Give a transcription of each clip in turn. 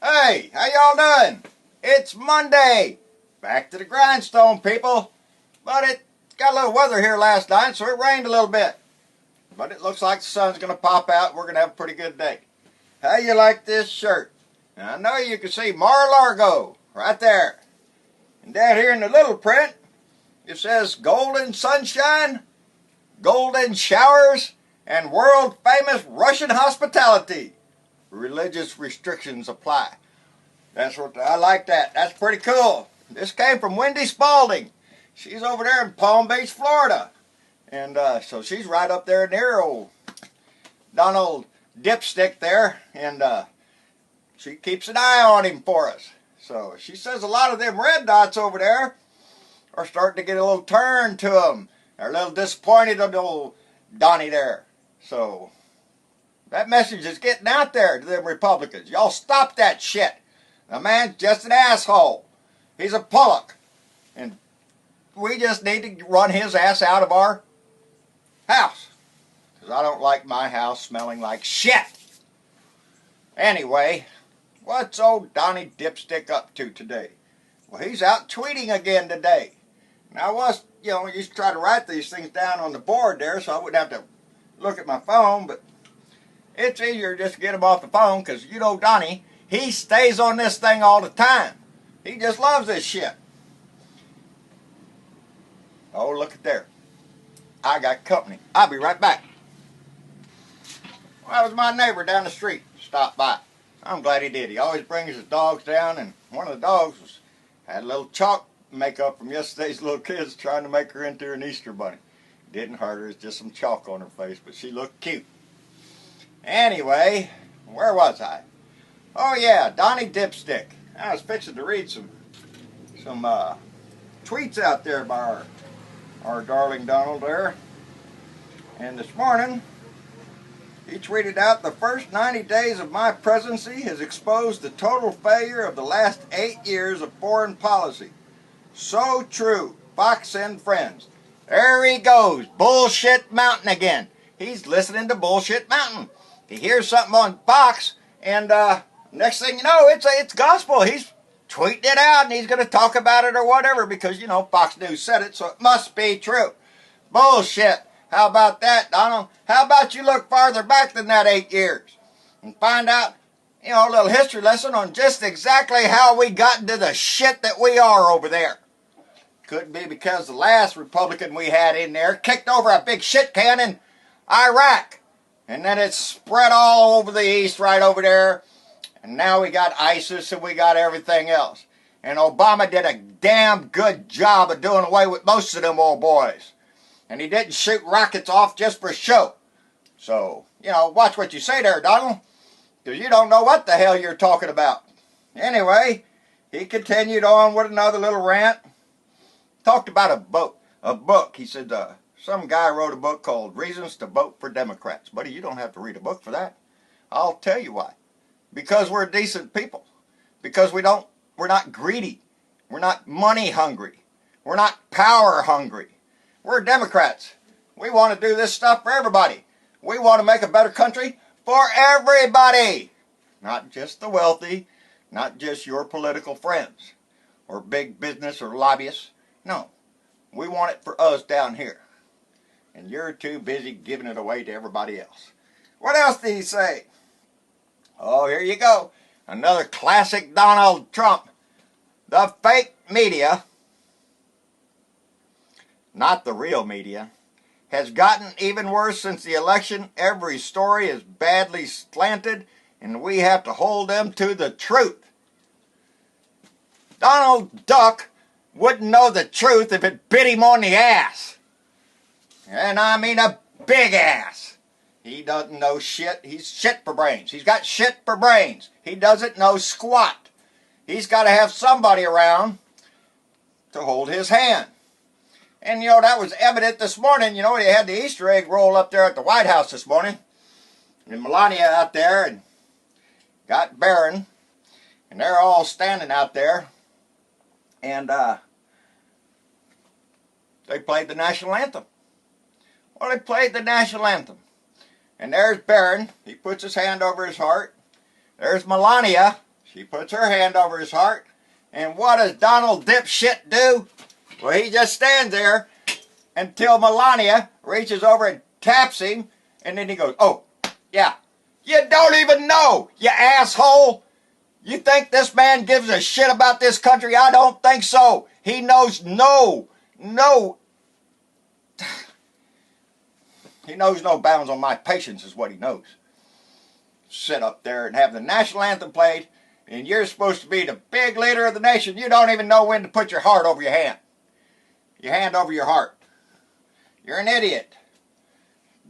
Hey, how y'all doing? It's Monday. Back to the grindstone, people. But it got a little weather here last night, so it rained a little bit. But it looks like the sun's going to pop out. We're going to have a pretty good day. How you like this shirt? Now, I know you can see Mar-a-Lago right there. And down here in the little print, it says golden sunshine, golden showers, and world-famous Russian hospitality. Religious restrictions apply. That's what I like that. That's pretty cool. This came from Wendy Spalding. She's over there in Palm Beach, Florida. And so she's right up there near old Donald Dipstick there. And she keeps an eye on him for us. So she says a lot of them red dots over there are starting to get a little turn to them. They're a little disappointed of old Donny there. So that message is getting out there to them Republicans. Y'all stop that shit. The man's just an asshole. He's a Pollock. And we just need to run his ass out of our house. Because I don't like my house smelling like shit. Anyway, what's old Donny Dipstick up to today? Well, he's out tweeting again today. Now, I was, used to try to write these things down on the board there so I wouldn't have to look at my phone, but it's easier just to get him off the phone because, Donny, he stays on this thing all the time. He just loves this shit. Oh, look at there. I got company. I'll be right back. Well, that was my neighbor down the street. Stopped by. I'm glad he did. He always brings his dogs down, and one of the dogs had a little chalk makeup from yesterday's little kids trying to make her into an Easter bunny. Didn't hurt her. It's just some chalk on her face, but she looked cute. Anyway, where was I? Oh yeah, Donny Dipstick. I was fixing to read some tweets out there by our darling Donald there. And this morning, he tweeted out, "The first 90 days of my presidency has exposed the total failure of the last 8 years of foreign policy. So true. Fox and friends." There he goes. Bullshit Mountain again. He's listening to Bullshit Mountain. He hears something on Fox, and next thing you know, it's gospel. He's tweeting it out, and he's going to talk about it or whatever because, Fox News said it, so it must be true. Bullshit. How about that, Donald? How about you look farther back than that 8 years and find out, a little history lesson on just exactly how we got into the shit that we are over there. Could be because the last Republican we had in there kicked over a big shit can in Iraq. And then it spread all over the east right over there. And now we got ISIS and we got everything else. And Obama did a damn good job of doing away with most of them old boys. And he didn't shoot rockets off just for show. So, watch what you say there, Donald. Because you don't know what the hell you're talking about. Anyway, he continued on with another little rant. Talked about a book. He said, some guy wrote a book called Reasons to Vote for Democrats. Buddy, you don't have to read a book for that. I'll tell you why. Because we're decent people. Because we're not greedy. We're not money hungry. We're not power hungry. We're Democrats. We want to do this stuff for everybody. We want to make a better country for everybody. Not just the wealthy. Not just your political friends. Or big business or lobbyists. No. We want it for us down here. And you're too busy giving it away to everybody else. What else did he say? Oh, here you go. Another classic Donald Trump. The fake media, not the real media, has gotten even worse since the election. Every story is badly slanted, and we have to hold them to the truth. Donald Duck wouldn't know the truth if it bit him on the ass. And I mean a big ass. He doesn't know shit. He's shit for brains. He's got shit for brains. He doesn't know squat. He's got to have somebody around to hold his hand. And, that was evident this morning. He had the Easter egg roll up there at the White House this morning. And Melania out there and got Barron. And they're all standing out there. And they played the national anthem. Well, they played the national anthem. And there's Barron. He puts his hand over his heart. There's Melania. She puts her hand over his heart. And what does Donald Dipshit do? Well, he just stands there until Melania reaches over and taps him. And then he goes, oh, yeah. You don't even know, you asshole. You think this man gives a shit about this country? I don't think so. He knows no. He knows no bounds on my patience is what he knows. Sit up there and have the national anthem played, and you're supposed to be the big leader of the nation. You don't even know when to put your heart over your hand. Your hand over your heart. You're an idiot.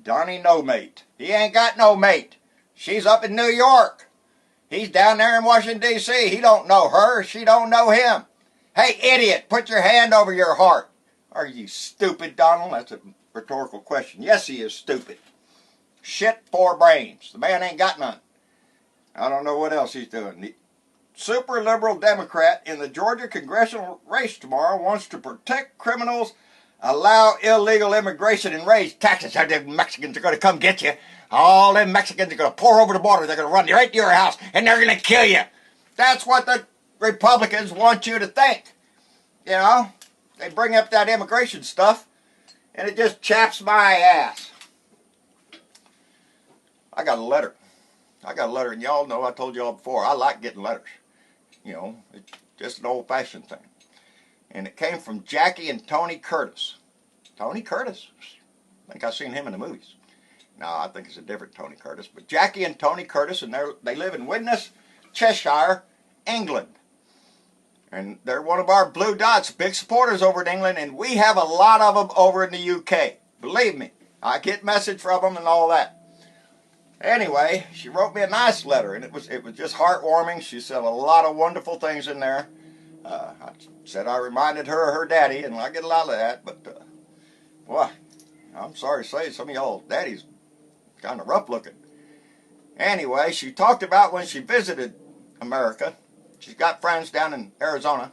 Donny no mate. He ain't got no mate. She's up in New York. He's down there in Washington, D.C. He don't know her. She don't know him. Hey, idiot, put your hand over your heart. Are you stupid, Donald? That's a rhetorical question. Yes, he is stupid. Shit for brains. The man ain't got none. I don't know what else he's doing. The super liberal Democrat in the Georgia congressional race tomorrow wants to protect criminals, allow illegal immigration, and raise taxes. The Mexicans are going to come get you. All them Mexicans are going to pour over the border. They're going to run right to your house, and they're going to kill you. That's what the Republicans want you to think. You know, they bring up that immigration stuff, and it just chaps my ass. I got a letter. And y'all know I told y'all before, I like getting letters. You know, it's just an old-fashioned thing. And it came from Jackie and Tony Curtis. Tony Curtis? I think I've seen him in the movies. No, I think it's a different Tony Curtis. But Jackie and Tony Curtis, and they live in Widnes, Cheshire, England. And they're one of our blue dots, big supporters over in England, and we have a lot of them over in the UK. Believe me, I get message from them and all that. Anyway, she wrote me a nice letter, and it was just heartwarming. She said a lot of wonderful things in there. I said I reminded her of her daddy, and I get a lot of that, but, boy, I'm sorry to say some of y'all daddies kind of rough looking. Anyway, she talked about when she visited America. She's got friends down in Arizona.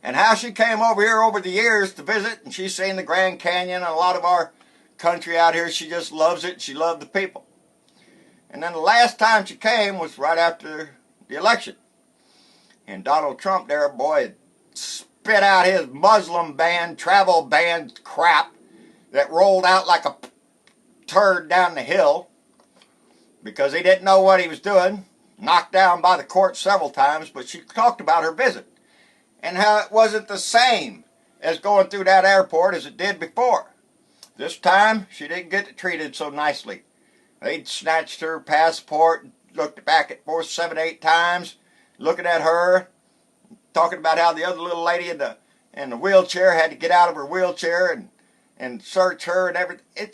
And how she came over here over the years to visit, and she's seen the Grand Canyon and a lot of our country out here. She just loves it. She loved the people. And then the last time she came was right after the election. And Donald Trump there, boy, had spit out his Muslim ban, travel ban crap that rolled out like a turd down the hill because he didn't know what he was doing. Knocked down by the court several times, but she talked about her visit and how it wasn't the same as going through that airport as it did before. This time, she didn't get treated so nicely. They'd snatched her passport, looked back at 4, 7, 8 times, looking at her, talking about how the other little lady in the wheelchair had to get out of her wheelchair and search her and everything.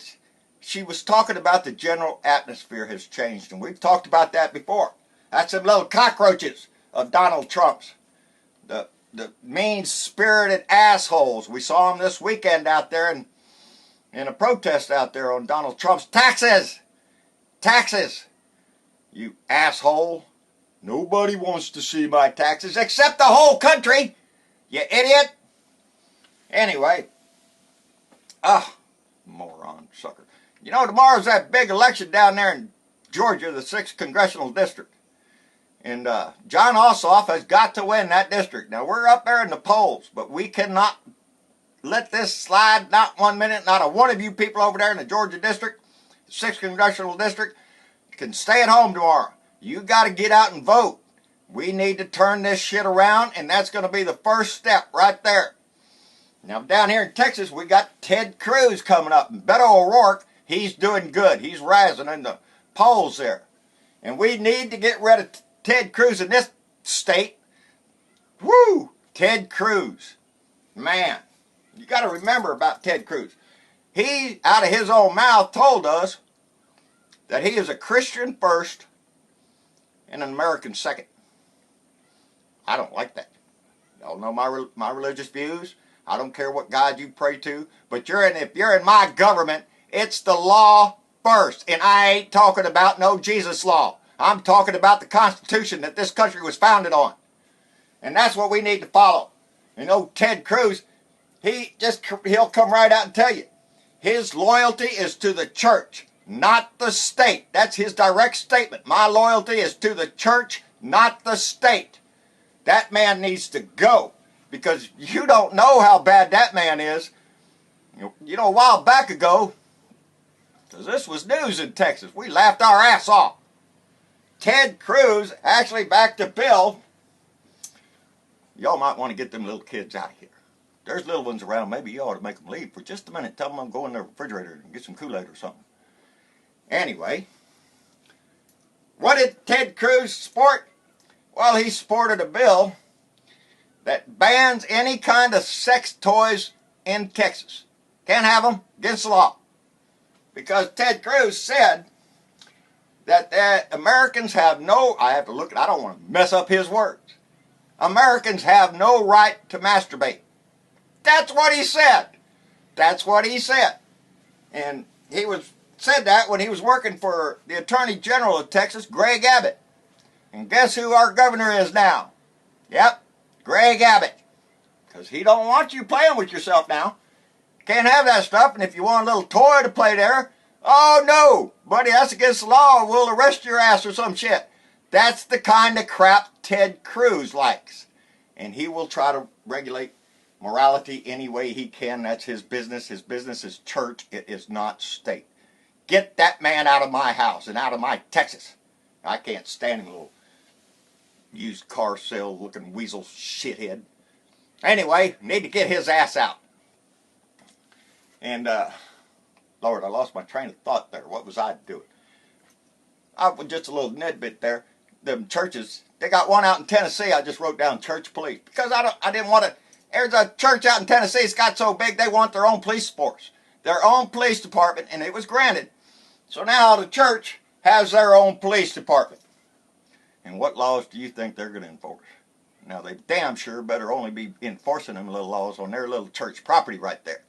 She was talking about the general atmosphere has changed, and we've talked about that before. That's some little cockroaches of Donald Trump's. The mean-spirited assholes. We saw them this weekend out there in a protest out there on Donald Trump's taxes. Taxes. You asshole. Nobody wants to see my taxes except the whole country. You idiot. Anyway. Moron sucker. You know, tomorrow's that big election down there in Georgia, the 6th Congressional District. And John Ossoff has got to win that district. Now, we're up there in the polls, but we cannot let this slide, not 1 minute. Not a one of you people over there in the Georgia district, the 6th Congressional District, can stay at home tomorrow. You got to get out and vote. We need to turn this shit around, and that's going to be the first step right there. Now, down here in Texas, we got Ted Cruz coming up. And Beto O'Rourke, he's doing good. He's rising in the polls there. And we need to get rid of Ted Cruz in this state. Woo! Ted Cruz. Man, you got to remember about Ted Cruz. He, out of his own mouth, told us that he is a Christian first and an American second. I don't like that. Y'all know my religious views. I don't care what God you pray to, but if you're in my government, it's the law first. And I ain't talking about no Jesus law. I'm talking about the Constitution that this country was founded on. And that's what we need to follow. You know, Ted Cruz, he'll come right out and tell you. His loyalty is to the church, not the state. That's his direct statement. My loyalty is to the church, not the state. That man needs to go, because you don't know how bad that man is. You know, a while back ago, because this was news in Texas, we laughed our ass off. Ted Cruz actually backed a bill. Y'all might want to get them little kids out of here. There's little ones around. Maybe you ought to make them leave for just a minute. Tell them I'm going in the refrigerator and get some Kool-Aid or something. Anyway, what did Ted Cruz support? Well, he supported a bill that bans any kind of sex toys in Texas. Can't have them, against the law. Because Ted Cruz said that Americans have no, I have to look at, I don't want to mess up his words. Americans have no right to masturbate. That's what he said. That's what he said. And he said that when he was working for the Attorney General of Texas, Greg Abbott. And guess who our governor is now? Yep, Greg Abbott. Because he don't want you playing with yourself now. Can't have that stuff, and if you want a little toy to play there, oh no, buddy, that's against the law, we'll arrest your ass or some shit. That's the kind of crap Ted Cruz likes. And he will try to regulate morality any way he can. That's his business. His business is church. It is not state. Get that man out of my house and out of my Texas. I can't stand him, little used car sale looking weasel shithead. Anyway, need to get his ass out. And, Lord, I lost my train of thought there. What was I doing? I was just a little nitbit there. Them churches, they got one out in Tennessee. I just wrote down church police. Because I didn't want to, there's a church out in Tennessee. It's got so big, they want their own police force. Their own police department, and it was granted. So now the church has their own police department. And what laws do you think they're going to enforce? Now, they damn sure better only be enforcing them little laws on their little church property right there.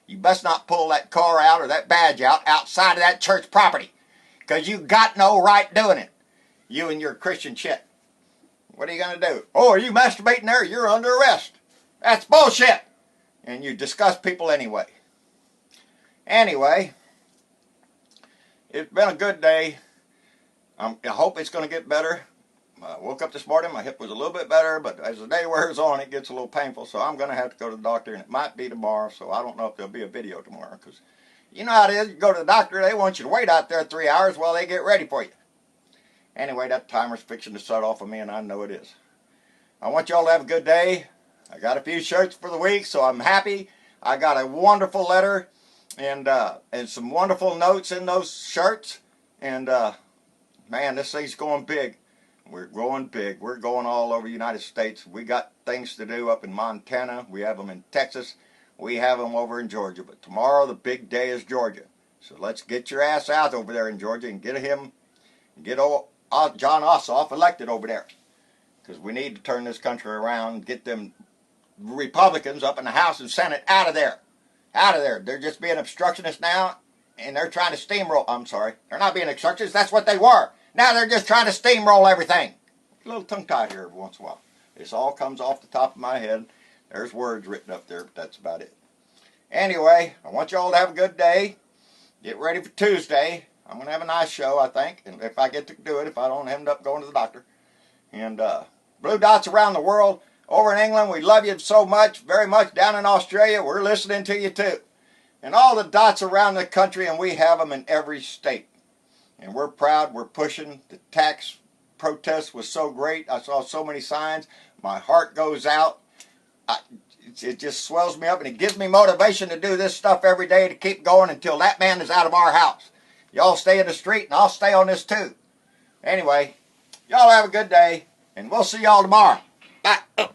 You best not pull that car out or that badge out outside of that church property. Because you got no right doing it. You and your Christian shit. What are you going to do? Oh, are you masturbating there? You're under arrest. That's bullshit. And you disgust people anyway. Anyway, it's been a good day. I hope it's going to get better. I woke up this morning, my hip was a little bit better, but as the day wears on, it gets a little painful, so I'm going to have to go to the doctor, and it might be tomorrow, so I don't know if there'll be a video tomorrow, because you know how it is, you go to the doctor, they want you to wait out there 3 hours while they get ready for you. Anyway, that timer's fixing to shut off of me, and I know it is. I want y'all to have a good day. I got a few shirts for the week, so I'm happy. I got a wonderful letter, and some wonderful notes in those shirts, and man, this thing's going big. We're growing big. We're going all over the United States. We got things to do up in Montana. We have them in Texas. We have them over in Georgia. But tomorrow the big day is Georgia. So let's get your ass out over there in Georgia and get old John Ossoff elected over there. Because we need to turn this country around and get them Republicans up in the House and Senate out of there. Out of there. They're just being obstructionists now, and they're trying to steamroll. I'm sorry. They're not being obstructionists. That's what they were. Now they're just trying to steamroll everything. A little tongue-tied here every once in a while. This all comes off the top of my head. There's words written up there, but that's about it. Anyway, I want you all to have a good day. Get ready for Tuesday. I'm going to have a nice show, I think. And if I get to do it, if I don't end up going to the doctor. And Blue Dots around the world. Over in England, we love you so much, very much. Down in Australia, we're listening to you too. And all the dots around the country, and we have them in every state. And we're proud, we're pushing. The tax protest was so great. I saw so many signs. My heart goes out. It just swells me up, and it gives me motivation to do this stuff every day to keep going until that man is out of our house. Y'all stay in the street, and I'll stay on this too. Anyway, y'all have a good day, and we'll see y'all tomorrow. Bye.